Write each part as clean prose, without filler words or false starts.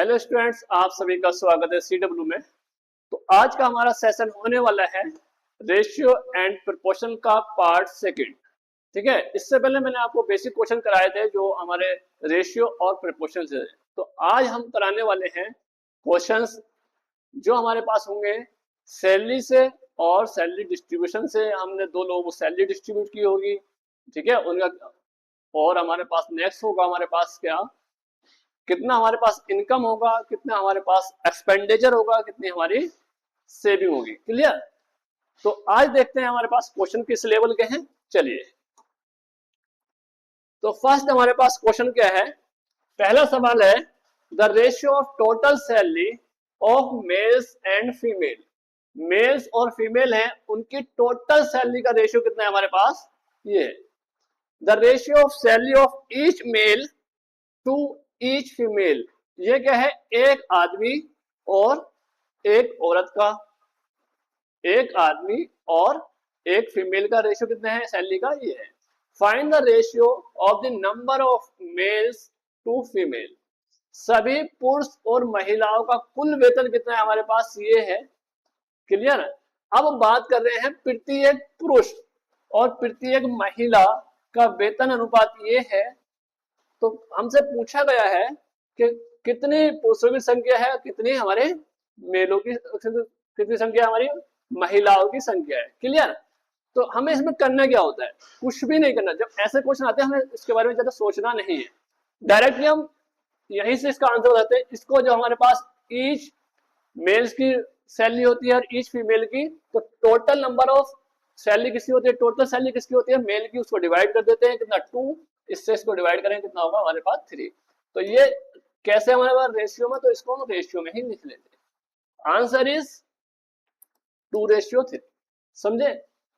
Hello students, आप सभी का स्वागत है CW में। तो आज का हमारा सेशन होने वाला है रेशियो एंड प्रोपोर्शन का पार्ट सेकंड। ठीक है, इससे पहले मैंने आपको बेसिक क्वेश्चन कराए थे जो हमारे रेशियो और प्रोपोर्शन से। तो आज हम कराने वाले हैं क्वेश्चंस जो हमारे पास होंगे सैलरी से और सैलरी डिस्ट्रीब्यूशन से। हमने दो लोगों को सैलरी डिस्ट्रीब्यूट की होगी, ठीक है उनका। और हमारे पास नेक्स्ट होगा हमारे पास क्या, कितना हमारे पास इनकम होगा, कितना हमारे पास एक्सपेंडिचर होगा, कितनी हमारी सेविंग होगी। क्लियर। तो आज देखते हैं हमारे पास क्वेश्चन किस लेवल के हैं। चलिए, तो फर्स्ट हमारे पास क्वेश्चन क्या है। पहला सवाल है the ratio of total salary of males and female. Males और फीमेल हैं, उनकी टोटल सैलरी का रेशियो कितना है हमारे पास, ये है the ratio of salary of each male to each female. ये क्या है, एक आदमी और एक औरत का, एक आदमी और एक फीमेल का रेशियो कितना है सैलरी का, ये है। Find the ratio of the number of males to female. सभी पुरुष और महिलाओं का कुल वेतन कितना है हमारे पास, ये है। क्लियर। अब बात कर रहे हैं प्रत्येक पुरुष और प्रत्येक महिला का वेतन अनुपात ये है। तो हमसे पूछा गया है कि कितनी पुरुषों की संख्या है, कितनी हमारे मेलों की, कितनी संख्या हमारी महिलाओं की संख्या है। क्लियर। तो हमें इसमें करना क्या होता है, कुछ भी नहीं करना। जब ऐसे क्वेश्चन आते हैं हमें इसके बारे में ज्यादा सोचना नहीं है, डायरेक्टली हम यहीं से इसका आंसर बताते हैं। इसको जो हमारे पास ईच मेल्स की सैलरी होती है और ईच फीमेल की, तो टोटल नंबर ऑफ सैलरी किसकी होती है, टोटल सैलरी किसकी होती है, मेल की, उसको डिवाइड कर देते हैं कितना, 2। इससे इसको डिवाइड करें कितना होगा हमारे पास 3। तो ये कैसे हमारे पास रेशियो में, तो इसको हम रेशियो में ही लिख लेते हैं। Answer is 2:3। समझे।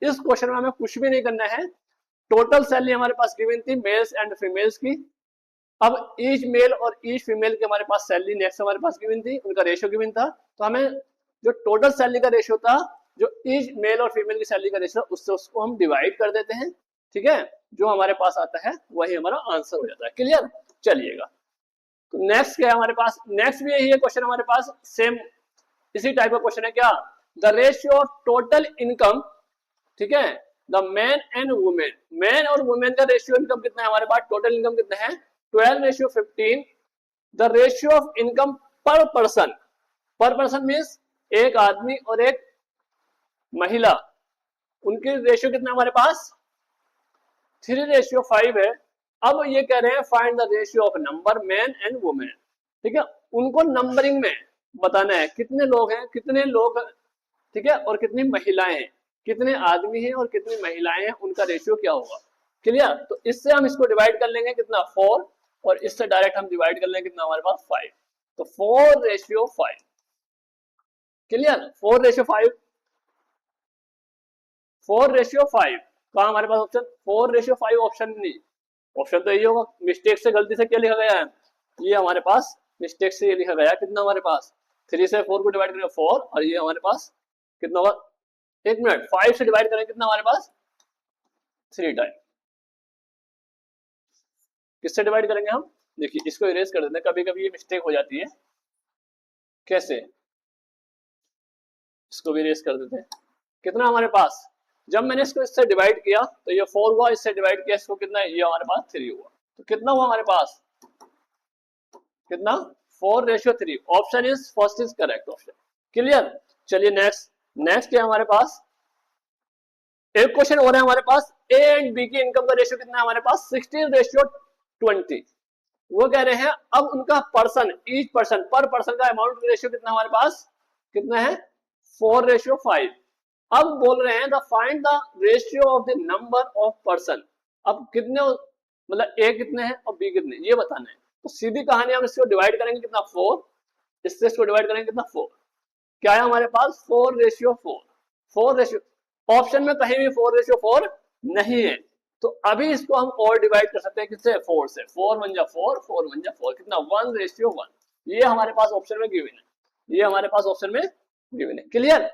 इस क्वेश्चन में हमें कुछ भी नहीं करना है। टोटल सैलरी हमारे पास गिवन थी मेल्स एंड फीमेल्स की। अब ईच मेल और ईच फीमेल के हमारे पास सैलरी नेक्स्ट हमारे पास गिवन थी, उनका रेशियो गिवन था। तो हमें जो टोटल सैलरी का रेशियो था, जो ईच मेल और फीमेल की सैलरी का रेशियो, उससे उसको हम डिवाइड कर देते हैं। ठीक है, जो हमारे पास आता है वही हमारा आंसर हो जाता है। क्लियर। चलिएगा, तो नेक्स्ट क्या है हमारे पास, नेक्स्ट भी यही है क्वेश्चन हमारे पास, सेम इसी टाइप का क्वेश्चन है। क्या, the ratio of total income, ठीक है, the man and women. Man और वुमेन का रेशियो इनकम कितना है हमारे पास, टोटल इनकम कितना है, 12:15। द रेशियो ऑफ इनकम पर पर्सन, पर पर्सन मीन्स एक आदमी और एक महिला, उनके रेशियो कितना हमारे पास 3:5 है। अब ये कह रहे हैं find the ratio of number man and women. ठीक है, उनको नंबरिंग में बताना है, कितने लोग हैं, कितने लोग, ठीक है, और कितनी महिलाएं हैं, कितने आदमी हैं और कितनी महिलाएं हैं, उनका रेशियो क्या होगा। क्लियर। तो इससे हम इसको डिवाइड कर लेंगे कितना, 4, और इससे डायरेक्ट हम डिवाइड कर लेंगे कितना हमारे पास 5। तो 4:5। क्लियर। 4:5, 4:5 कहा हमारे पास ऑप्शन, 4:5 ऑप्शन नहीं, ऑप्शन तो यही होगा। मिस्टेक से, गलती से क्या लिखा गया है, ये हमारे पास मिस्टेक से ये लिखा गया कितना हमारे पास, 3 से 4 को डिवाइड करेंगे 4, और ये हमारे पास कितना होगा, 1 मिनट, 5 से डिवाइड करेंगे कितना हमारे पास 3 टाइम। किससे डिवाइड करेंगे हम, देखिए इसको इरेज कर देते हैं, कभी कभी ये मिस्टेक हो जाती है। कैसे, इसको भी इरेज कर देते हैं। कितना हमारे पास, जब मैंने इसको इससे डिवाइड किया तो ये 4 हुआ, इससे डिवाइड किया इसको कितना, ये हमारे पास 3 हुआ। तो कितना हुआ हमारे पास, कितना, 4:3। Option is first is correct option. Clear. चलिए नेक्स्ट, नेक्स्ट क्या हमारे पास, एक क्वेश्चन और है हमारे पास, ए एंड बी की इनकम का रेशियो कितना है हमारे पास, 16:20। वो कह रहे हैं अब उनका पर्सन, ईच पर्सन, पर पर्सन का अमाउंट रेशियो कितना हमारे पास, कितना है 4:5। अब बोल रहे हैं the find the ratio of the number of person. अब कितने, मतलब ए कितने हैं और बी कितने, ये बताना है। तो सीधी कहानी, हम इसको डिवाइड करेंगे कितना 4, इससे इसको डिवाइड करेंगे कितना 4। क्या है हमारे पास 4:4। 4, ऑप्शन में कहीं भी 4:4 नहीं है। तो अभी इसको हम और डिवाइड कर सकते हैं किससे, 4 से। 4 1 जा 4, 4 1 जा 4, कितना 1:1। ये हमारे पास ऑप्शन में गिवन है, ये हमारे पास ऑप्शन में गिवन है। क्लियर।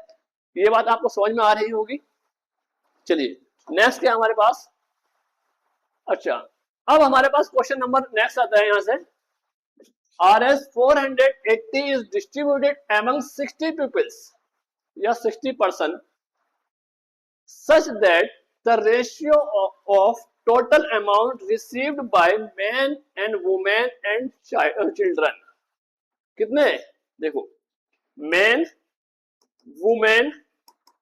ये बात आपको समझ में आ रही होगी। चलिए नेक्स्ट क्या हमारे पास, अच्छा अब हमारे पास क्वेश्चन नंबर नेक्स्ट आता है, यहां से RS 480 is distributed among 60 pupils या 60% such that the ratio of total amount received by men and women and children कितने हैं? देखो men, women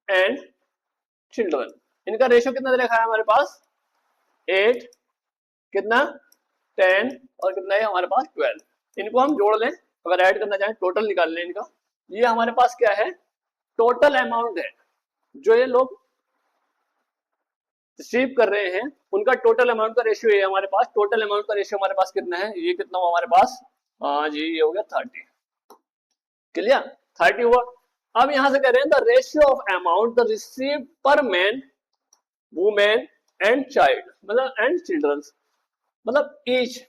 and children, इनका रेशियो कितना दे रखा है हमारे पास 8, कितना 10 और कितना है हमारे पास 12। इनको हम जोड़ लें, अगर ऐड करना चाहें टोटल निकाल लें इनका। ये हमारे पास क्या है, टोटल अमाउंट है जो ये लोग रिसीव कर रहे हैं, उनका टोटल अमाउंट का रेशियो है हमारे पास। टोटल अमाउंट का रेशियो हमारे पास कितना है, ये कितना हुआ हमारे पास, हाँ जी ये हो गया 30। क्लियर, 30 हुआ। अब यहां से कह रहे हैं the ratio of amount the receive पर मैन, वुमेन एंड चाइल्ड, मतलब एंड चिल्ड्रंस, मतलब ईच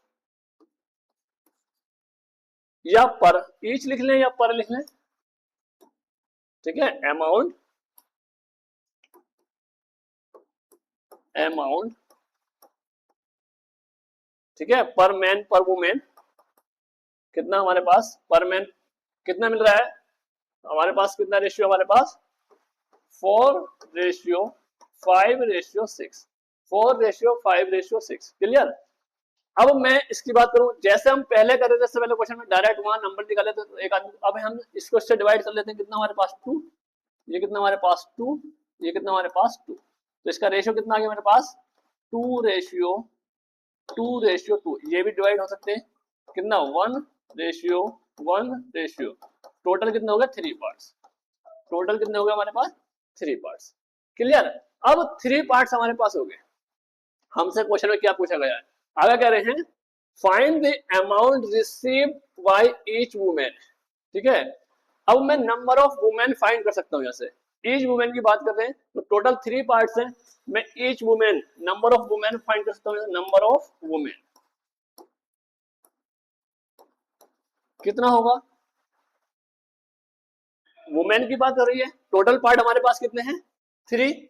या पर, ईच लिख लें या पर लिख लें, ठीक है। अमाउंट ठीक है, पर मैन पर वुमेन कितना हमारे पास, पर मैन कितना मिल रहा है हमारे पास, कितना रेशियो हमारे पास 4:5:6, 4:5:6। क्लियर। अब मैं इसकी बात करूं, जैसे हम पहले कर रहे थे, इससे पहले क्वेश्चन में डायरेक्ट वहां नंबर निकाले थे तो एक आदमी, अब हम इसको इससे डिवाइड कर लेते हैं, कितना हमारे पास 2, ये कितना हमारे पास 2, ये कितना हमारे पास 2, तो इसका रेशियो कितना आ गया मेरे पास 2:2, ये भी डिवाइड हो सकते हैं, कितना 1:1, टोटल कितना हो गया 3 पार्ट्स, टोटल कितने हो गए हमारे पास 3 पार्ट्स। क्लियर। अब 3 पार्ट्स हमारे पास हो गए। हमसे क्वेश्चन में क्या पूछा गया है, आगे कह रहे हैं find the amount received by each women. ठीक है, अब मैं नंबर ऑफ वुमेन फाइंड कर सकता हूं। यहाँ से ईच वुमेन की बात कर रहे हैं तो टोटल 3 पार्ट्स हैं, मैं each women, number of women find कर सकता हूं। नंबर ऑफ वुमेन कितना होगा, वुमेन की बात कर रही है, टोटल पार्ट हमारे पास कितने हैं 3,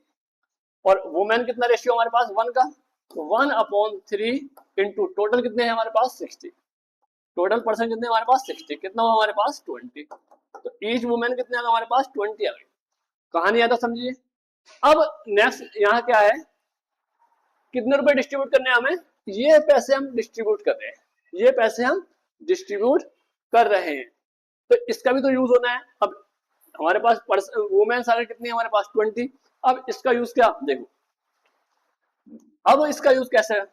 और वुमेन कितना रेशियो हमारे पास 1 का, तो 1/3 इंटू टोटल कितने हैं हमारे पास 60, टोटल पर्सन कितने हमारे पास 60, कितना हुआ हमारे पास 20, तो ईच वुमेन कितने आ गए हमारे पास 20 आ गई। कहानी आता समझिए। अब नेक्स्ट यहाँ क्या है, कितने रुपए डिस्ट्रीब्यूट करने हैं हमें, ये पैसे हम डिस्ट्रीब्यूट कर रहे हैं, ये पैसे हम डिस्ट्रीब्यूट कर रहे हैं, तो इसका भी तो यूज होना है। अब हमारे पास वुमेन सारे कितनी है हमारे पास 20, अब इसका यूज क्या देखो, अब इसका यूज कैसे है।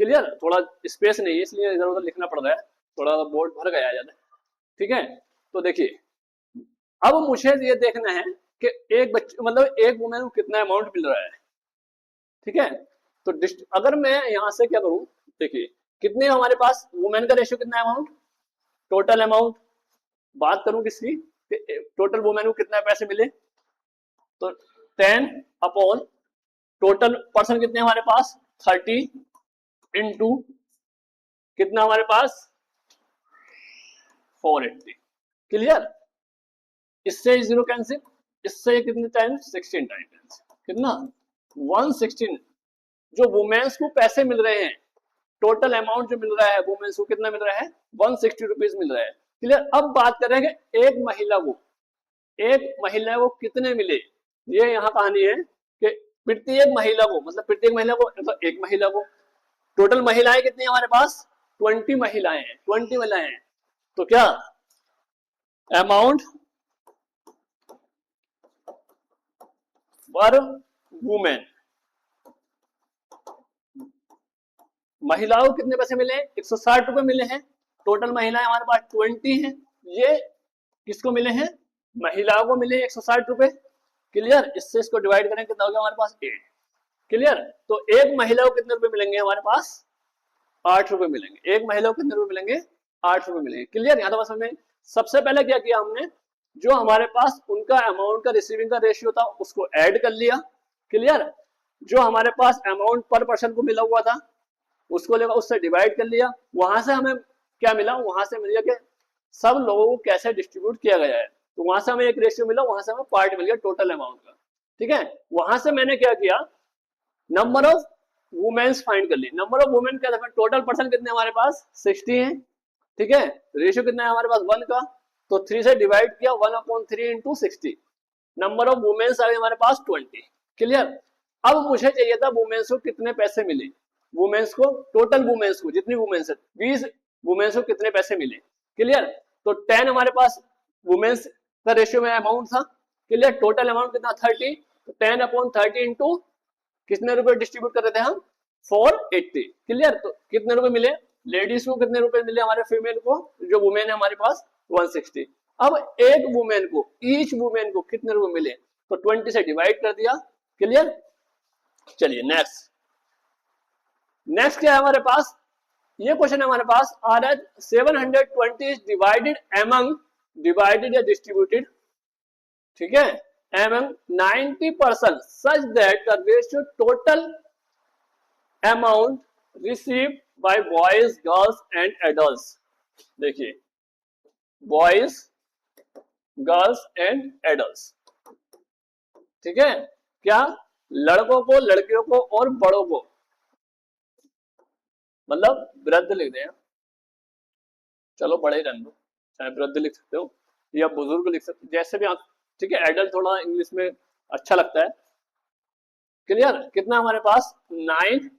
क्लियर, थोड़ा स्पेस नहीं है इसलिए इधर उधर लिखना पड़ रहा है, थोड़ा बोर्ड भर गया है। ठीक है, तो देखिए अब मुझे ये देखना है कि एक बच्चे मतलब एक वुमेन को कितना अमाउंट मिल रहा है। ठीक है, तो अगर मैं यहां से क्या करूं, देखिए कितने हमारे पास वुमेन का रेशियो कितना अमाउंट, टोटल अमाउंट बात करूं किसकी, टोटल वुमेन को कितना पैसे मिले, तो 10 अपॉन टोटल पर्सन कितने हमारे पास 30 इंटू कितना हमारे पास 480। क्लियर, इससे 0 कैंसिल, इससे कितने टाइम्स 16 टाइम्स, कितना 116 जो वुमेन्स को पैसे मिल रहे हैं, टोटल अमाउंट जो मिल रहा है वुमेन्स को कितना मिल रहा है 160 रुपीज मिल रहा है। क्लियर, अब बात कर रहे हैं कि एक महिला को कितने मिले, ये यहाँ कहानी है कि प्रत्येक महिला को, मतलब प्रत्येक महिला को मतलब एक महिला को, टोटल महिलाएं कितनी है हमारे पास 20 महिलाएं हैं, 20 महिलाएं हैं, तो क्या अमाउंट पर वुमेन, महिलाओं को कितने पैसे मिले 160 रुपए मिले हैं, टोटल महिलाएं हमारे पास 20 हैं, ये किसको मिले हैं महिलाओं को मिले 160 रुपए। क्लियर, इससे इसको डिवाइड करें कितना हो गया हमारे पास 8। क्लियर, तो एक महिला को कितने रुपए मिलेंगे हमारे पास 8 रुपए मिलेंगे, एक महिला को कितने रुपए मिलेंगे 8 रुपए मिलेंगे। क्लियर, यहाँ तो बस हमें सबसे पहले क्या किया हमने, जो हमारे पास उनका अमाउंट का रिसीविंग का रेशियो था उसको ऐड कर लिया। क्लियर, जो हमारे पास अमाउंट पर पर्सन को मिला हुआ था उसको लेकर उससे डिवाइड कर लिया, वहां से हमें क्या मिला, वहां से मिल गया कि सब लोगों को कैसे डिस्ट्रीब्यूट किया गया है, तो वहां से हमें एक रेशियो मिला, वहां से हमें पार्ट मिल गया टोटल अमाउंट का। ठीक है, वहां से मैंने क्या किया, नंबर ऑफ वुमेन्स फाइंड कर ली। नंबर ऑफ वुमेन क्या था, टोटल पर्सन कितने हमारे पास 60 हैं, ठीक है, रेशियो कितना है हमारे पास 1 का, तो 3 से डिवाइड किया, 1/3 इंटू 60, नंबर ऑफ वुमेन्स आ गए हमारे पास 20। क्लियर। अब मुझे चाहिए था वुमेन्स को कितने पैसे मिले, वुमेन्स को, टोटल वुमेन्स को, जितनी वुमेन्स है 20 वुमेन्स को कितने पैसे मिले। क्लियर। तो 10 हमारे पास वुमेन्स का रेशियो में अमाउंट था। क्लियर। टोटल अमाउंट कितना 30, तो 10/30 इंटू कितने रुपए डिस्ट्रीब्यूट कर रहे थे हम 480। क्लियर। तो कितने रुपए मिले, लेडीज को कितने रुपए मिले, हमारे फीमेल को जो वुमेन है हमारे पास 160। अब एक वुमेन को, ईच वुमेन को कितने रुपए मिले, तो 20 से डिवाइड कर दिया। क्लियर। चलिए नेक्स्ट, नेक्स्ट क्या है हमारे पास, ये क्वेश्चन है हमारे पास आ रहा है 720 इज डिवाइडेड एमंग, डिवाइडेड या डिस्ट्रीब्यूटेड, ठीक है, among 90% such that the ratio total amount received by boys, girls and adults. देखिए, बॉयज, गर्ल्स एंड एडल्ट्स, ठीक है, क्या, लड़कों को, लड़कियों को और बड़ों को, मतलब वृद्ध लिख दें, चलो बड़े रहने दो, चाहे वृद्ध लिख सकते हो या बुजुर्ग लिख सकते हो, जैसे भी आप, ठीक है, एडल्ट थोड़ा इंग्लिश में अच्छा लगता है। क्लियर। कितना हमारे पास 9,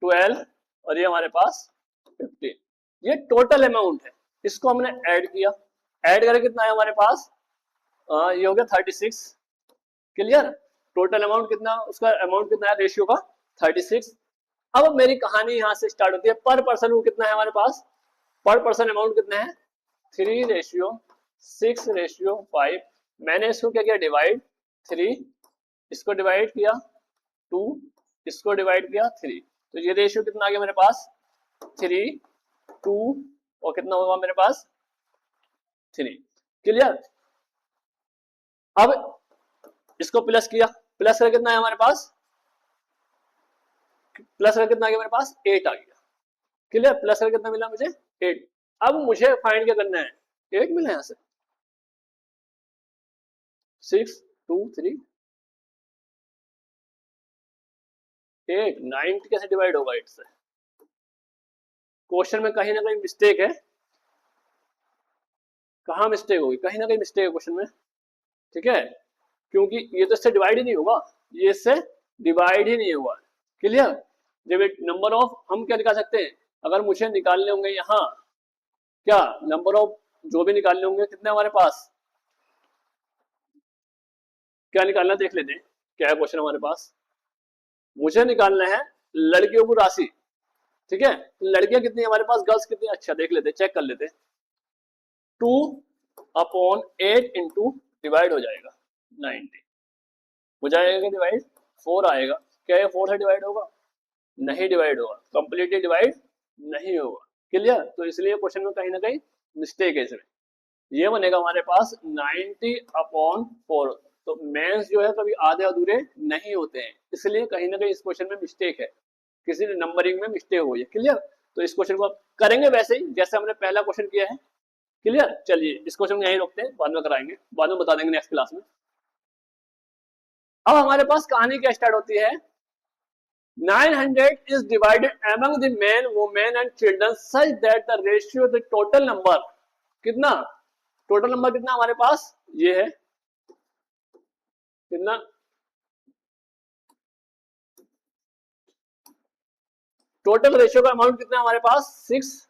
12 और ये हमारे पास 15, ये टोटल अमाउंट है, इसको हमने ऐड किया, ऐड करके कितना है हमारे पास, ये हो गया 36। क्लियर। टोटल अमाउंट कितना, उसका अमाउंट कितना है रेशियो का 36। अब मेरी कहानी यहां से स्टार्ट होती है, पर पर्सन को कितना है हमारे पास, पर पर्सन अमाउंट कितना है 3:6:5। मैंने इसको क्या किया, डिवाइड 3, इसको डिवाइड किया 2, इसको डिवाइड किया 3, तो ये रेशियो कितना आ गया मेरे पास 3, 2 और कितना होगा मेरे पास 3। क्लियर। अब इसको प्लस किया, प्लस करके कितना है हमारे पास, प्लस करके कितना आ गया मेरे पास 8 आ गया। क्लियर। प्लस करके कितना मिला मुझे 8। अब मुझे फाइंड क्या करना है, 8 मिला यहां से, 6, 2, 3, 8, 9 कैसे डिवाइड होगा 8 से, क्वेश्चन में कहीं ना कहीं मिस्टेक है, कहाँ मिस्टेक होगी, कहीं ना कहीं मिस्टेक है क्वेश्चन में, ठीक है, क्योंकि ये तो इससे डिवाइड ही नहीं होगा, ये इससे डिवाइड ही नहीं हुआ। क्लियर। जब एक नंबर ऑफ, हम क्या निकाल सकते हैं, अगर मुझे निकालने होंगे यहाँ, क्या नंबर ऑफ जो भी निकालने होंगे कितने हमारे पास, क्या निकालना देख लेते हैं, क्या है क्वेश्चन हमारे पास, मुझे निकालना है लड़कियों को राशि, ठीक है, लड़कियां कितनी हमारे पास, गर्ल्स कितनी, अच्छा देख लेते, चेक कर लेते, 2/8 इंटू डिवाइड हो जाएगा 90, हो जाएगा डिवाइड, 4 आएगा, क्या ये 4 से डिवाइड होगा, नहीं डिवाइड होगा, कंप्लीटली डिवाइड नहीं होगा। क्लियर। तो इसलिए क्वेश्चन में कहीं ना कहीं मिस्टेक है इसमें, ये बनेगा हमारे पास 90/4। तो मेंस जो है कभी आधे अधूरे नहीं होते हैं, इसलिए कहीं ना कहीं इस क्वेश्चन में मिस्टेक है, किसी ने नंबरिंग में मिस्टेक हुई है। क्लियर। तो इस क्वेश्चन को आप करेंगे वैसे ही जैसे हमने पहला क्वेश्चन किया है। क्लियर। चलिए इस क्वेश्चन को यहीं रोकते हैं, बाद में कराएंगे, बाद में बता देंगे नेक्स्ट क्लास में। अब हमारे पास कहानी क्या स्टार्ट होती है, 900 is divided among the men, women and children such that the ratio the total number, कितना, टोटल नंबर कितना हमारे पास, ये है कितना, टोटल रेशियो का अमाउंट कितना हमारे पास 6,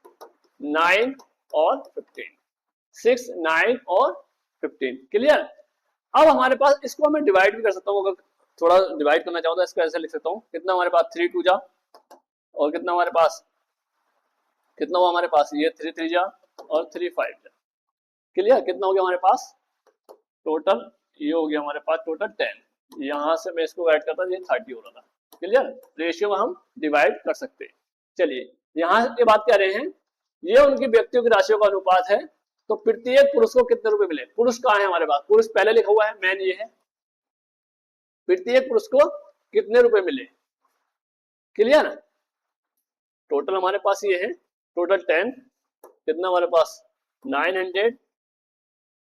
9 और 15, 6, 9 और 15। क्लियर। अब हमारे पास इसको मैं डिवाइड भी कर सकता हूँ, अगर थोड़ा डिवाइड करना चाहूँ तो इसको ऐसे लिख सकता हूँ, कितना हमारे पास 3 2 जा, और कितना हमारे पास, कितना हुआ हमारे पास, ये 3 3 जा और 3 5 जा। क्लियर। कितना हो गया हमारे पास टोटल, ये हो गया हमारे पास टोटल 10, यहां से मैं इसको ऐड करता, ये 30 हो रहा था। क्लियर। रेशियो में हम डिवाइड कर सकते हैं। चलिए यहाँ ये बात कर रहे हैं, ये उनकी व्यक्तियों की राशियों का अनुपात है, तो प्रत्येक पुरुष को कितने रुपए मिले, पुरुष कहाँ है हमारे पास, पुरुष पहले लिखा हुआ है, मैन ये है, प्रत्येक पुरुष को कितने रुपए मिले। क्लियर। टोटल हमारे पास ये है टोटल 10, कितना हमारे पास 900,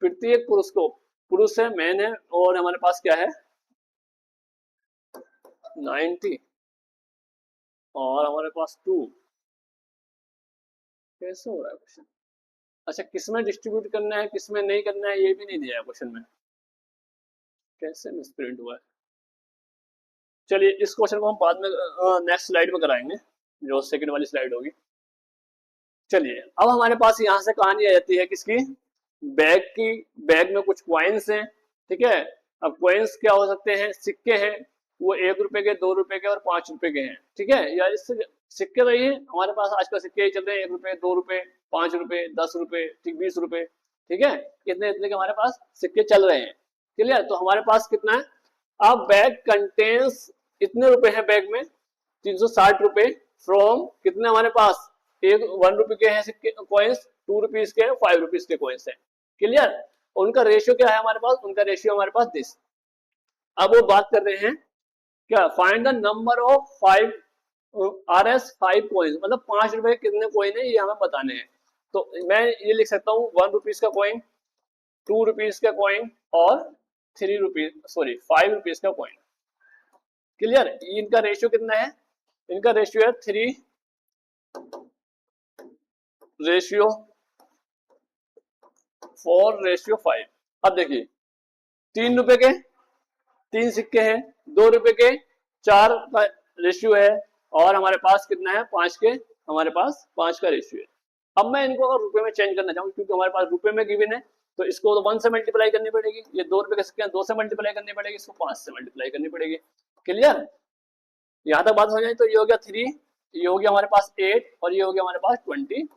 प्रत्येक पुरुष को, पुरुष है, मैन है, और हमारे पास क्या है 90, और हमारे पास 2, कैसे हो रहा है क्वेश्चन? अच्छा, किसमें डिस्ट्रीब्यूट करना है किसमें नहीं करना है ये भी नहीं दिया है क्वेश्चन में, कैसे मिसप्रिंट हुआ है? चलिए इस क्वेश्चन को हम बाद में नेक्स्ट स्लाइड में कराएंगे, जो सेकंड वाली स्लाइड होगी। चलिए अब हमारे पास यहाँ से कहानी आ जाती है किसकी, बैग की। बैग में कुछ कॉइन्स हैं, ठीक है। अब कॉइन्स क्या हो सकते हैं, सिक्के हैं, वो 1 रुपए के, 2 रुपए के और 5 रुपए के हैं, ठीक है। या इससे सिक्के रही है हमारे पास, आजकल सिक्के ही चल रहे हैं, 1 रुपए, 2 रुपए, 5 रुपए, 10 रुपए, ठीक, 20 रुपए, ठीक है। इतने इतने के हमारे पास सिक्के चल रहे हैं, क्लियर। तो हमारे पास कितना है, अब बैग कंटेन्स, इतने रुपए हैं बैग में, 360 रुपए, फ्रॉम कितने हमारे पास, एक 1 रुपए के हैं सिक्के कॉइन्स, 2 रुपीज के, 5 रुपीज के कॉइन्स हैं, क्लियर। उनका रेशियो क्या है हमारे पास, उनका रेशियो हमारे पास दिस। अब वो बात कर रहे हैं क्या, find the number of 5 coins, मतलब 5 रुपए के कितने कॉइन है ये हमें बताने हैं। तो मैं ये लिख सकता हूँ 1 रुपीज का कॉइन, 2 रुपीज का कॉइन और 5 रुपीज का कॉइन, क्लियर। इनका रेशियो कितना है, इनका रेशियो है 3:4:5। अब देखिए 3 रुपए के 3 सिक्के हैं, 2 रुपए के 4 का रेशियो है, और हमारे पास कितना है 5 के, हमारे पास 5 का रेशियो है। अब मैं इनको अगर रुपए में चेंज करना चाहूँ, क्योंकि हमारे पास रुपए में गिवन है, तो इसको तो 1 से मल्टीप्लाई करनी पड़ेगी, ये 2 रुपए के सिक्के हैं, 2 से मल्टीप्लाई करनी पड़ेगी, इसको 5 से मल्टीप्लाई करनी पड़ेगी, क्लियर। यहाँ तक बात हो जाए तो ये हो गया 3, ये हो गया हमारे पास 8 और ये हो गया हमारे पास 25।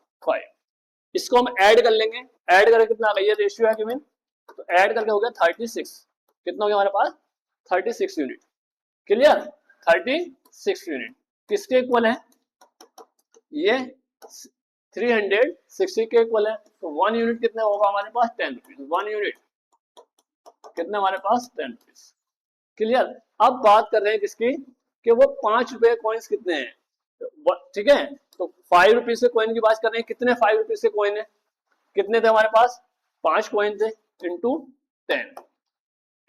इसको हम ऐड कर लेंगे, ऐड करके कितना आ गया, ये रेशियो है गिवन, तो ऐड करके हो गया 36। कितना हो गया हमारे पास 36 यूनिट, क्लियर। 36 यूनिट किसके इक्वल है, ये 360 के इक्वल है। तो 1 यूनिट कितना होगा हमारे पास 10 रुपीज, 1 यूनिट कितना हमारे पास 10 रुपीज, क्लियर। अब बात कर रहे हैं किसकी, कि वो 5 रुपए कॉइन्स कितने हैं, ठीक है। तो 5 रुपीज के कॉइन की बात कर रहे हैं, कितने 5 रुपीज के कॉइन है, कितने थे हमारे पास, 5 कॉइन थे, इंटू 10,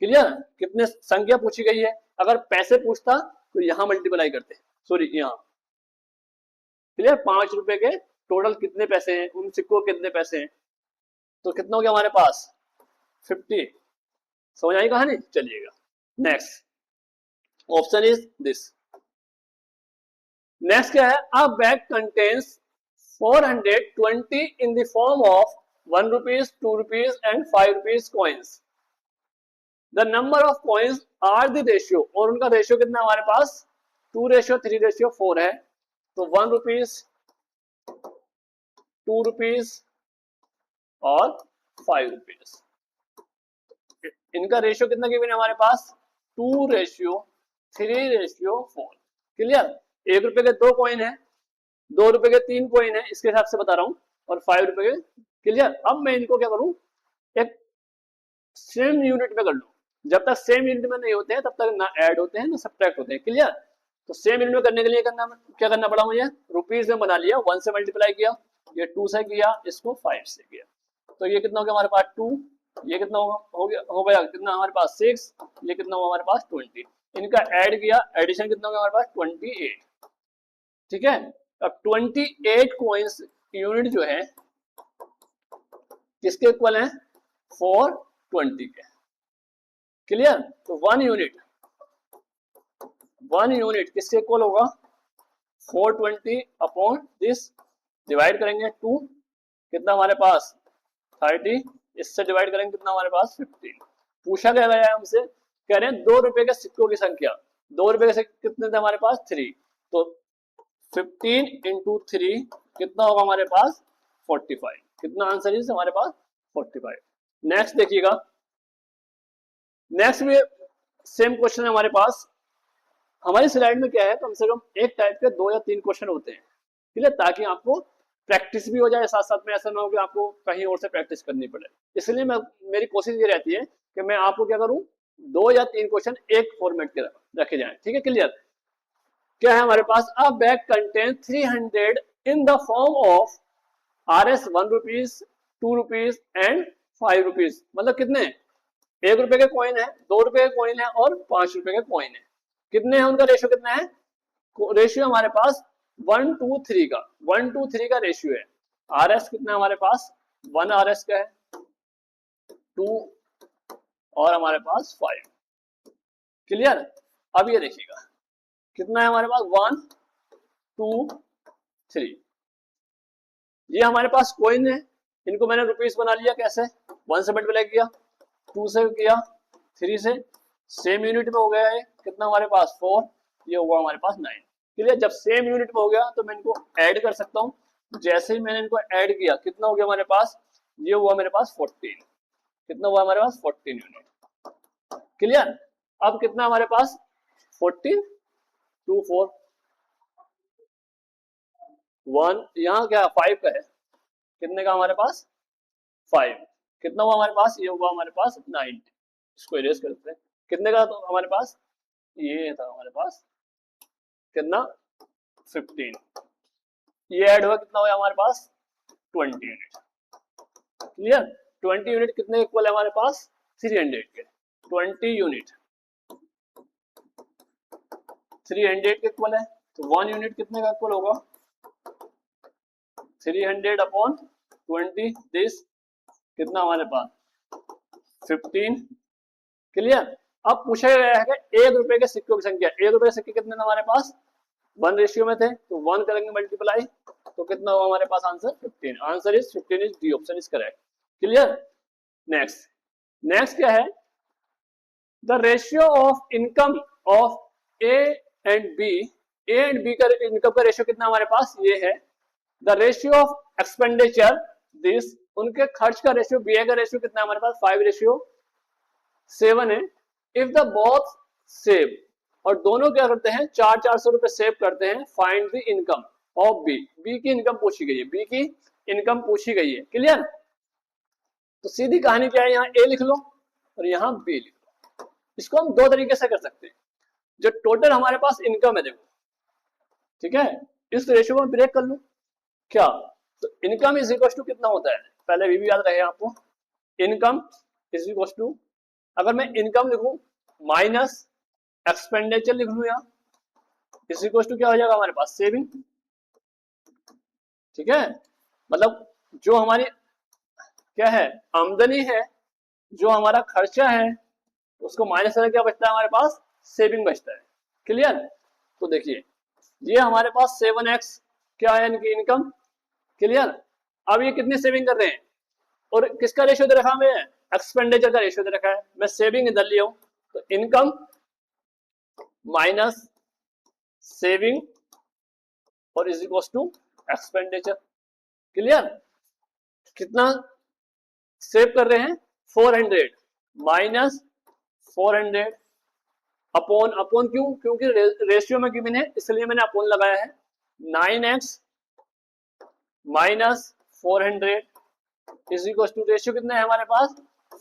क्लियर। कितने संख्या पूछी गई है, अगर पैसे पूछता तो यहाँ मल्टीप्लाई करते, सॉरी यहाँ, क्लियर। 5 रुपए के टोटल कितने पैसे हैं, उन सिक्कों के कितने पैसे हैं, तो कितना हो गया हमारे पास 50। समझ आई कहानी, चलिएगा next option is this. Next क्या है, a bag contains 420 in the form of 1 rupees, 2 rupees and 5 rupees coins. The number of coins are the ratio, और उनका रेशियो कितना हमारे पास 2:3:4 है। तो 1 रुपीज, 2 रुपीज और 5 रुपीज, इनका रेशियो कितना गिवन है हमारे पास 2:3:4, क्लियर। 1 रुपए के 2 कॉइन है, 2 रुपए के 3 कॉइन है, इसके हिसाब से बता रहा हूं, और 5 रुपए के, क्लियर। अब मैं इनको क्या करूं, एक सेम यूनिट में कर लूं। जब तक सेम यूनिट में नहीं होते हैं तब तक ना ऐड होते हैं ना सब्ट्रैक्ट होते हैं, क्लियर। तो सेम यूनिट में करने के लिए क्या करना पड़ा मुझे, रुपीज में बना लिया, 1 से मल्टीप्लाई किया, ये 2 से किया, इसको 5 से किया, तो ये कितना हो गया हमारे पास 2, ये कितना हो गया कितना हमारे पास 6, ये कितना हुआ हमारे पास 20। इनका ऐड किया, एडिशन कितना हो गया हमारे पास 28, ठीक है। अब 28 कॉइन्स यूनिट जो है किसके इक्वल है 420 के, क्लियर। तो 1 यूनिट किसके इक्वल होगा 420 अपॉन दिस, डिवाइड करेंगे 2, कितना हमारे पास 30, इससे डिवाइड करेंगे कितना हमारे पास 15। पूछा गया है हमसे, कह रहे हैं 2 रुपए के सिक्कों की संख्या, 2 रुपए के सिक्के कितने थे हमारे पास 3, तो 15 इंटू 3 कितना होगा हमारे पास 45, कितना आंसर इज हमारे पास 45। नेक्स्ट देखिएगा, नेक्स्ट भी सेम क्वेश्चन है हमारे पास। हमारी स्लाइड में क्या है, कम से कम एक टाइप के 2 या 3 क्वेश्चन होते हैं, ठीक है, ताकि आपको प्रैक्टिस भी हो जाए, साथ साथ में ऐसा ना हो कि आपको कहीं और से प्रैक्टिस करनी पड़े। इसलिए मेरी कोशिश ये रहती है कि मैं आपको क्या करूं, 2 या 3 क्वेश्चन एक फॉर्मेट के रखे जाए, ठीक है, क्लियर। क्या है हमारे पास, a bag contain 300 in the form of RS 1 rupees, 2 rupees and 5 rupees, मतलब कितने 1 रुपए के कॉइन है, 2 रुपए के कॉइन है और 5 रुपए के कॉइन है, कितने हैं, उनका रेशियो कितना है, रेशियो हमारे पास 1:3 का, 1:3 का रेशियो है। आर एस कितना है हमारे पास, 1 आर एस का है, 2 और हमारे पास 5। क्लियर। अब ये देखिएगा कितना है हमारे पास, 1 2 3। ये हमारे पास कॉइन है, इनको मैंने रुपीस बना लिया। कैसे, 1 से मल्टीप्लाई किया, 2 से किया, 3 से, सेम यूनिट में हो गया है कितना हमारे पास 4, ये हुआ हमारे पास 9। क्लियर। जब सेम यूनिट में हो गया तो मैं इनको ऐड कर सकता हूँ। जैसे ही मैंने इनको ऐड किया कितना हो गया हमारे पास, ये हुआ मेरे पास 14। कितना हुआ हमारे पास 14 यूनिट। क्लियर। अब कितना हमारे पास 14 2 4 1, यहाँ क्या 5 का है, कितने का हमारे पास 5। कितना हुआ हमारे पास, ये हुआ हमारे पास 9। इसको इरेज करते हैं। कितने का तो हमारे पास, ये था हमारे पास कितना 15। ये ऐड हुआ कितना हुआ हमारे पास 20 यूनिट। क्लियर। 20 यूनिट कितने इक्वल है हमारे पास 300 के। 20 यूनिट 300 के इक्वल है, तो 1 यूनिट कितने का इक्वल होगा 300 अपॉन 20, दिस कितना हमारे पास 15। क्लियर। अब पूछा गया है कि 1 रुपए के सिक्कों की संख्या। 1 रुपए के सिक्के कितने थे हमारे पास, 1 रेशियो में थे, तो 1 करेंगे मल्टीप्लाई, तो कितना हुआ हमारे पास answer 15। Answer is 15 is D option is correct. Clear. Next, next क्या है, the ratio of income of A and B. A and B का इनकम का रेशियो कितना हमारे पास, ये है। The ratio of expenditure, this उनके खर्च का रेशियो, बी ए का रेशियो कितना हमारे पास 5:7 है। इफ द बोथ सेव, और दोनों क्या करते हैं 400 रुपए सेव करते हैं। Find the income of B. B की इनकम पूछी गई है, बी की इनकम पूछी गई है। क्लियर। तो सीधी कहानी क्या है, यहाँ ए लिख लो और यहाँ बी लिख लो। इसको हम दो तरीके से कर सकते हैं। जो टोटल हमारे पास इनकम है, देखो ठीक है, इस रेशियो को ब्रेक कर लो। क्या, तो इनकम इज इक्वल टू कितना होता है, पहले भी याद रहे आपको, इनकम इज इक्वल टू, अगर मैं इनकम लिखूं माइनस एक्सपेंडिचर लिख लूं, यहाँ इज इक्वल टू क्या हो जाएगा हमारे पास सेविंग। ठीक है, मतलब जो हमारी क्या है आमदनी है, जो हमारा खर्चा है, उसको माइनस करके क्या बचता है हमारे पास सेविंग बचता है। क्लियर। तो देखिए ये हमारे पास 7x क्या है इनकी इनकम। क्लियर। अब ये कितनी सेविंग कर रहे हैं, और किसका रेशियो दे रखा है, एक्सपेंडिचर का रेशियो दे रखा है। मैं सेविंग इधर लिया हूं, तो इनकम माइनस सेविंग और is equal to expenditure. Clear. कितना सेव कर रहे हैं 400 माइनस 400 अपॉन, अपॉन क्यों, क्योंकि रेशियो में गिवन है इसलिए मैंने अपॉन लगाया है। 9x minus 400 is equal to, ratio कितना है हमारे पास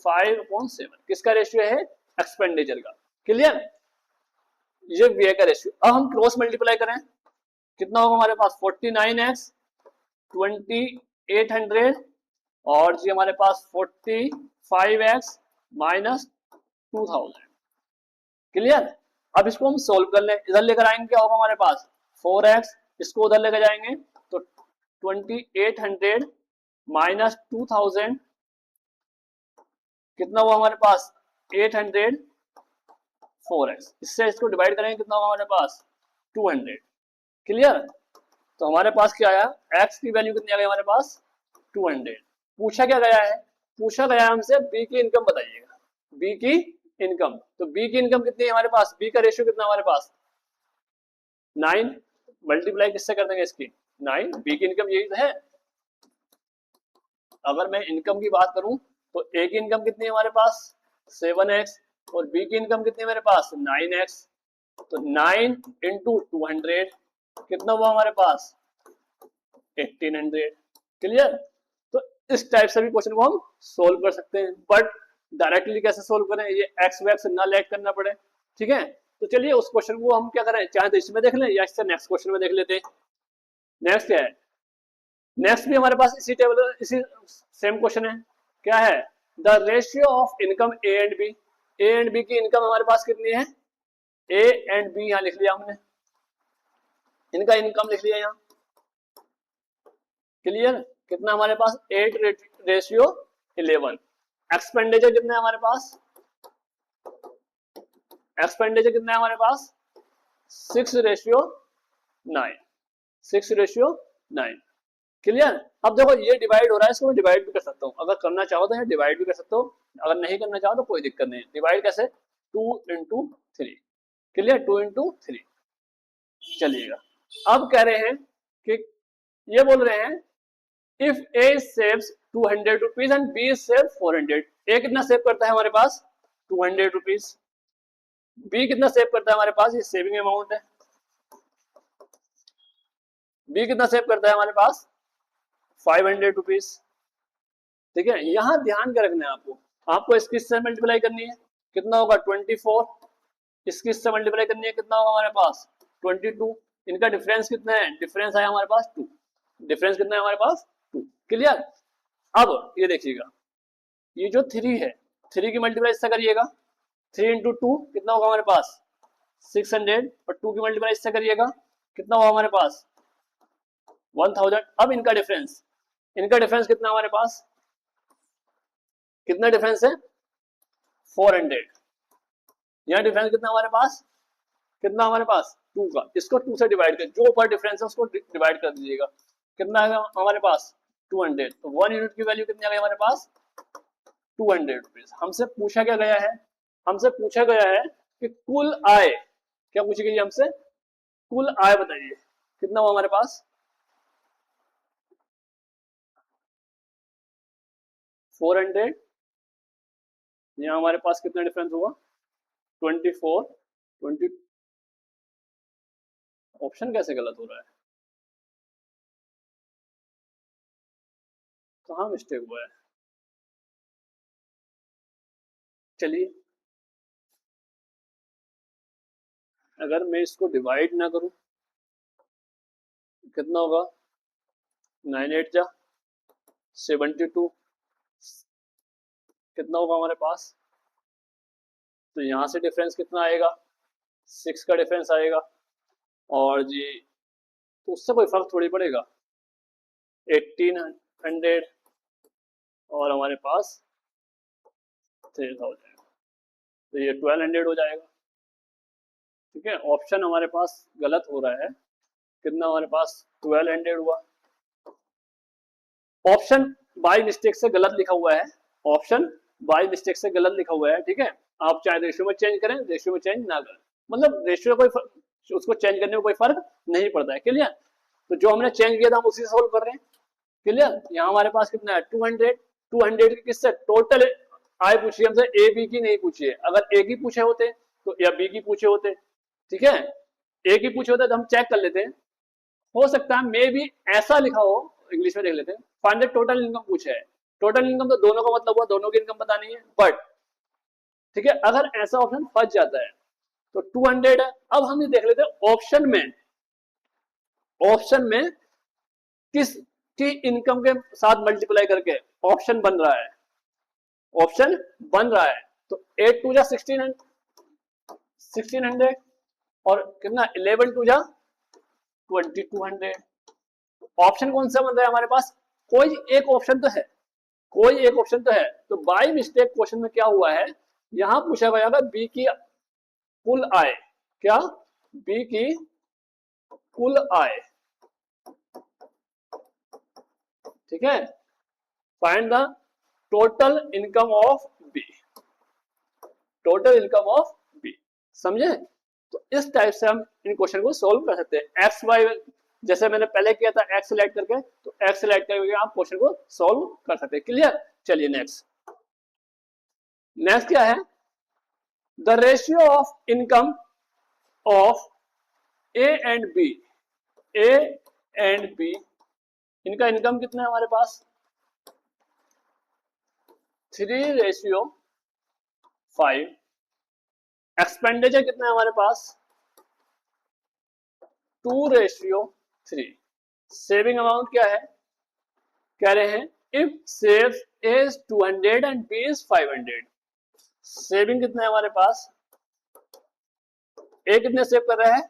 5/7। किसका रेशियो है, एक्सपेंडिचर का। क्लियर। ये व्यय का रेशियो। अब हम क्रॉस मल्टीप्लाई करें, कितना होगा हमारे पास 49x 2800 और जी हमारे पास 45x माइनस 2000। क्लियर। अब इसको हम सोल्व कर लें, इधर लेकर आएंगे क्या होगा हमारे पास 4x, इसको उधर लेकर जाएंगे तो 2800 माइनस 2000 कितना हुआ हमारे पास 800 4x। इससे इसको डिवाइड करेंगे कितना होगा हमारे पास 200। क्लियर। तो हमारे पास क्या आया, x की वैल्यू कितनी आ गई हमारे पास 200। पूछा क्या गया है, पूछा गया है हमसे b की इनकम बताइएगा, b की इनकम। तो b की इनकम कितनी है हमारे पास, b का रेशियो कितना हमारे पास 9। मल्टीप्लाई किससे कर देंगे इसकी 9, b की इनकम यही तो है। अगर मैं इनकम की बात करूं तो a की इनकम कितनी है हमारे पास 7x और b की इनकम कितनी है मेरे पास 9x। तो 9 इंटू 200 कितना हुआ हमारे पास 1800। क्लियर। तो इस टाइप से भी क्वेश्चन को हम सोल्व कर सकते हैं, बट डायरेक्टली कैसे सोल्व करें, ये एक्स वैक्स ना लैग करना पड़े। ठीक है, तो चलिए उस क्वेश्चन को हम क्या करें, चाहे तो इसमें देख लें या इससे नेक्स्ट क्वेश्चन में देख लेते हैं। नेक्स्ट क्या है, नेक्स्ट भी हमारे पास इसी टेबल इसी सेम क्वेश्चन है। क्या है, the ratio of income A and B. A and B की इनकम हमारे पास कितनी है, ए एंड बी यहाँ लिख लिया हमने, इनका इनकम लिख लिया यहाँ। क्लियर। कितना हमारे पास 8:11। एक्सपेंडिचर कितना है हमारे पास, एक्सपेंडिचर कितना है हमारे पास 6:9, 6:9। क्लियर। अब देखो ये डिवाइड हो रहा है, इसको मैं डिवाइड भी कर सकता हूँ, अगर करना चाहो तो डिवाइड भी कर सकता हूँ, अगर नहीं करना चाहो तो कोई दिक्कत नहीं। डिवाइड कैसे, 2 × 3। क्लियर, 2 × 3। चलिएगा, अब कह रहे हैं कि ये बोल रहे हैं if A saves 200 rupees and B save 400। A कितना सेव करता है हमारे पास 200 रुपीज, बी कितना सेव करता है हमारे पास, ये सेविंग अमाउंट है, बी कितना सेव करता है हमारे पास 500 रुपीज। ठीक है, यहां ध्यान क्या रखना है आपको, आपको इसकी इससे मल्टीप्लाई करनी है, कितना होगा 24, इसकी इससे मल्टीप्लाई करनी है, कितना होगा हमारे पास 22। इनका डिफरेंस कितना है, डिफरेंस है हमारे पास 2, डिफरेंस कितना है हमारे पास 2। क्लियर। अब ये देखिएगा, ये जो 3 है, 3 की मल्टीप्लाई इससे करिएगा, 3 × 2 कितना होगा हमारे पास 600, और 2 की मल्टीप्लाई इससे करिएगा, कितना होगा हमारे पास 1000। अब इनका डिफरेंस, इनका डिफरेंस कितना हमारे पास, कितना डिफरेंस है 400। यहाँ डिफरेंस कितना हमारे पास, कितना हमारे पास 2 का, इसको 2 से डिवाइड कर, जो ऊपर डिफरेंस है उसको डिवाइड कर दीजिएगा, कितना है हमारे पास 200। तो 1 यूनिट की वैल्यू कितनी आ गई हमारे पास 200 रुपीज। हमसे पूछा क्या गया है, हमसे पूछा गया है कि कुल आय, क्या पूछी गई हमसे, कुल आय बताइए कितना हुआ हमारे पास 400। यहाँ हमारे पास कितना डिफरेंस हुआ 24, 20। ऑप्शन कैसे गलत हो रहा है, कहाँ मिस्टेक हुआ है। चलिए, अगर मैं इसको डिवाइड ना करूं, कितना होगा 9 8 जा 72, कितना होगा हमारे पास, तो यहाँ से डिफरेंस कितना आएगा 6 का डिफरेंस आएगा, और जी तो उससे कोई फर्क थोड़ी पड़ेगा, 1800 और हमारे पास 3000, तो ये 1200 हो जाएगा। ठीक है, ऑप्शन हमारे पास गलत हो रहा है, कितना हमारे पास 1200 हुआ, ऑप्शन बाय मिस्टेक से गलत लिखा हुआ है, ऑप्शन बाय मिस्टेक से गलत लिखा हुआ है। ठीक है, आप चाहे रेशियो में चेंज करें, रेशियो में चेंज ना करें, मतलब रेशियो कोई उसको चेंज करने में कोई फर्क नहीं पड़ता है। क्लियर, तो जो हमने चेंज किया था हम उसी से सोल्व कर रहे हैं। क्लियर, यहाँ हमारे पास कितना है 200, 200 की किससे टोटल आय पूछी हमसे, ए बी की नहीं पूछी है, अगर ए की पूछे होते तो या बी की पूछे होते, ठीक है, ए की पूछे होते तो हम चेक कर लेते हैं, हो सकता है मे भी ऐसा लिखा हो, इंग्लिश में देख लेते हैं, फाइंड द टोटल इनकम पूछा है, टोटल इनकम तो दोनों का मतलब हुआ दोनों की इनकम बतानी है, बट ठीक है अगर ऐसा ऑप्शन फंस जाता है तो 200 है। अब हम ये देख लेते हैं ऑप्शन में, ऑप्शन में किस की इनकम के साथ मल्टीप्लाई करके ऑप्शन बन रहा है, ऑप्शन बन रहा है, तो 8 2 जा 1600 और कितना 11 2 जा 2200। ऑप्शन कौन सा बन रहा है हमारे पास, कोई एक ऑप्शन तो है, कोई एक ऑप्शन तो है, तो बाय मिस्टेक क्वेश्चन में क्या हुआ है, यहां पूछा गया था बी की कुल आय, क्या बी की कुल आय। ठीक है, find the total income of B, total income of B, समझे। तो इस टाइप से हम इन क्वेश्चन को सोल्व कर सकते हैं, एक्स वाई जैसे मैंने पहले किया था एक्स सिलेक्ट करके, तो एक्स सिलेक्ट करके आप क्वेश्चन को सोल्व कर सकते हैं। क्लियर, चलिए नेक्स्ट, नेक्स्ट क्या है, the ratio of income of A and B, A and B, इनका इनकम कितना है हमारे पास 3:5, एक्सपेंडिचर कितना है हमारे पास 2:3, सेविंग अमाउंट क्या है, कह रहे हैं if save is 200 and B is 500, saving कितना है हमारे पास, ए कितने सेव कर रहा है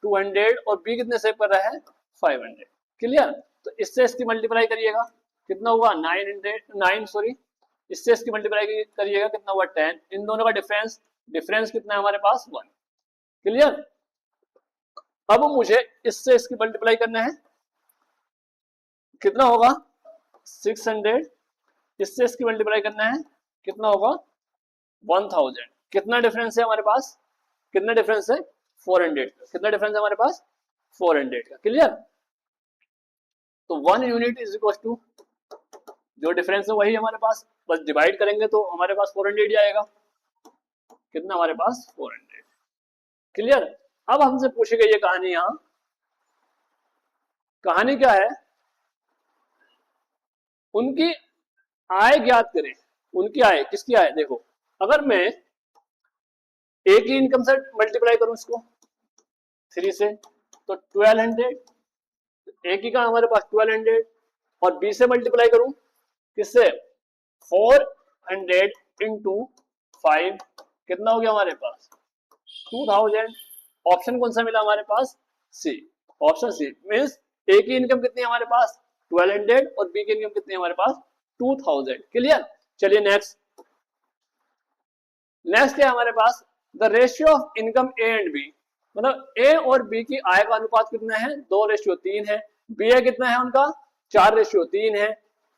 200 और बी कितने सेव कर रहा है 500। क्लियर, तो इससे इसकी मल्टीप्लाई करिएगा, कितना हुआ 9 सॉरी, इससे इसकी मल्टीप्लाई करिएगा, कितना हुआ 10। इन दोनों का डिफरेंस कितना है हमारे पास 1। क्लियर। अब मुझे इससे इसकी मल्टीप्लाई करना है, कितना होगा 600। इससे इसकी मल्टीप्लाई करना है, कितना होगा 1000। कितना डिफरेंस है हमारे पास, कितना डिफरेंस है 400 का। कितना डिफरेंस है हमारे पास 400 का। क्लियर। तो 1 यूनिट इज इक्वल टू, जो डिफरेंस है वही हमारे पास, बस डिवाइड करेंगे तो हमारे पास 400 ही आएगा। कितना हमारे पास 400। क्लियर। अब हमसे पूछी गई ये कहानी, यहाँ कहानी क्या है, उनकी आय ज्ञात करें। उनकी आय, किसकी आय, देखो अगर मैं ए की इनकम से मल्टीप्लाई करूं इसको 3 से तो 1200, ए की का हमारे पास 1200, और बी से मल्टीप्लाई करूं किससे 400 इंटू 5, कितना हो गया हमारे पास 2000। ऑप्शन कौन सा मिला हमारे पास, सी। ऑप्शन सी मीन्स ए की इनकम कितनी है हमारे पास 1200 और बी की इनकम कितनी है हमारे पास 2000। क्लियर। चलिए नेक्स्ट क्या है हमारे पास, the ratio of income A and B, मतलब ए और बी की आय का अनुपात कितना है 2:3 है। बी ए कितना है उनका 4:3 है।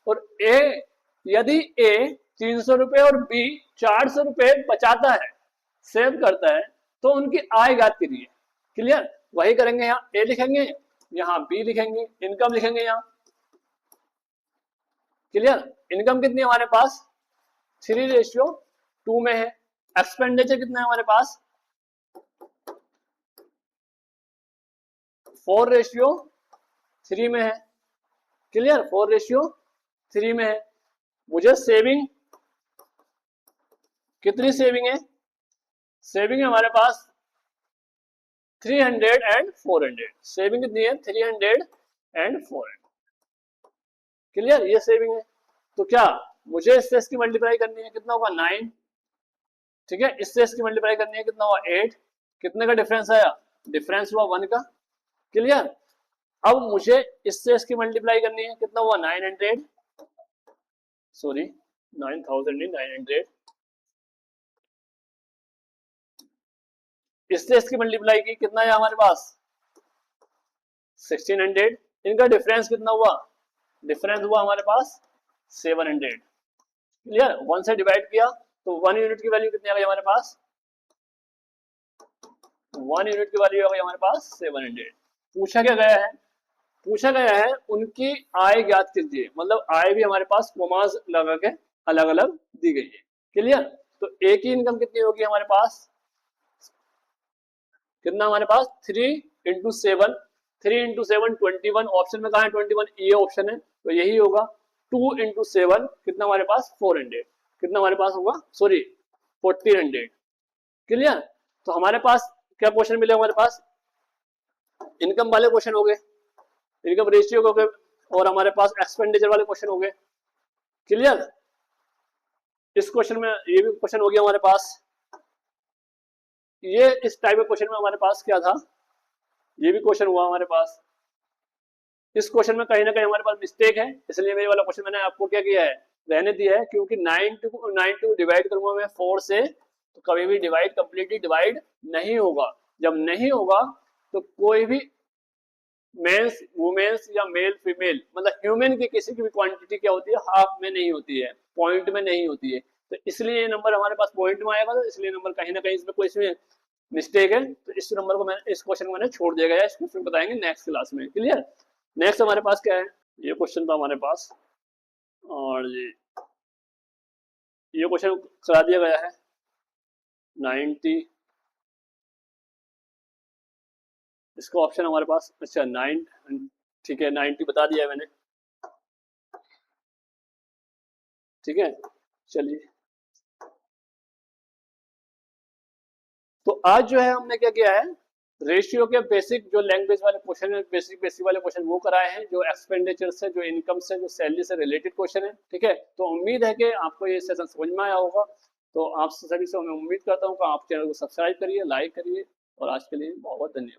और ए, यदि ए 300 रुपए और बी 400 रुपए बचाता है, सेव करता है, तो उनकी आय ज्ञात करिए। क्लियर। वही करेंगे, यहाँ ए लिखेंगे, यहाँ बी लिखेंगे, इनकम लिखेंगे यहाँ। क्लियर। इनकम कितनी है हमारे पास 3:2 में है। एक्सपेंडिचर कितना है हमारे पास 4:3 में है। क्लियर। 4:3 में है। मुझे सेविंग, कितनी सेविंग है, सेविंग है हमारे पास 300 एंड 400। सेविंग कितनी है 300 एंड 400। क्लियर। ये सेविंग है। तो क्या मुझे इससे इसकी मल्टीप्लाई करनी है, कितना होगा 9। ठीक है। इससे इसकी मल्टीप्लाई करनी है, कितना हुआ 8। कितने का डिफरेंस आया, डिफरेंस हुआ 1 का। क्लियर। अब मुझे इससे इसकी मल्टीप्लाई करनी है, कितना हुआ 900, सॉरी 9000 नहीं 900। इससे इसकी मल्टीप्लाई की, कितना है हमारे पास 1600। इनका डिफरेंस कितना हुआ, डिफरेंस हुआ हमारे पास 700। क्लियर। 1 से डिवाइड किया तो 1 यूनिट की वैल्यू कितनी आ गई हमारे पास, 1 यूनिट की वैल्यू आ गई हमारे पास 700। पूछा क्या गया है, पूछा गया है उनकी आय ज्ञात कीजिए, मतलब आय भी हमारे पास कोमास लगा के अलग अलग दी गई है। क्लियर। तो ए की इनकम कितनी होगी हमारे पास, कितना हमारे पास 3 इंटू 7, 3 इंटू 7 21। ऑप्शन में कहा है 21, ये ऑप्शन है तो यही होगा। 2 इंटू 7 कितना हमारे पास 400, कितना हमारे पास होगा सॉरी 1400। क्लियर। तो हमारे पास क्या क्वेश्चन मिले हमारे पास, इनकम वाले क्वेश्चन हो गए, इनकम रेशियो हो गए, और हमारे पास एक्सपेंडिचर वाले क्वेश्चन हो गए। क्लियर। इस क्वेश्चन में ये भी क्वेश्चन हो गया हमारे पास। ये इस टाइप के क्वेश्चन में हमारे पास क्या था, ये भी क्वेश्चन हुआ हमारे पास। इस क्वेश्चन में कहीं ना कहीं हमारे पास मिस्टेक है, इसलिए मेरे वाला क्वेश्चन मैंने आपको क्या किया है, रहने दिया है, क्योंकि 9 डिवाइड करूंगा मैं 4 से, तो कभी भी डिवाइड कंप्लीटली डिवाइड नहीं होगा। जब नहीं होगा तो कोई भी मेंस वुमेन्स या मेल फीमेल, मतलब ह्यूमन की किसी की भी क्वांटिटी क्या होती है, हाफ में नहीं होती है, पॉइंट में नहीं होती है। तो इसलिए ये नंबर हमारे पास पॉइंट में आएगा, तो इसलिए नंबर कहीं ना कहीं इसमें कोई इसमें मिस्टेक है। तो इस नंबर को मैंने, इस क्वेश्चन को मैंने छोड़ दिया गया है, इसको फिर बताएंगे नेक्स्ट क्लास में। क्लियर। नेक्स्ट हमारे पास क्या है, ये क्वेश्चन था हमारे पास, और ये क्वेश्चन करा दिया गया है 90। इसका ऑप्शन हमारे पास, अच्छा 9, ठीक है 90 बता दिया है मैंने। ठीक है। चलिए, तो आज जो है हमने क्या किया है, रेशियो के बेसिक जो लैंग्वेज वाले क्वेश्चन है, बेसिक वाले क्वेश्चन वो कराए हैं, जो एक्सपेंडिचर से, जो इनकम से, जो सैलरी से रिलेटेड क्वेश्चन है। ठीक है। तो उम्मीद है कि आपको ये सेशन समझ में आया होगा। तो आप सभी से मैं उम्मीद करता हूँ कि आप चैनल को सब्सक्राइब करिए, लाइक करिए, और आज के लिए बहुत बहुत धन्यवाद।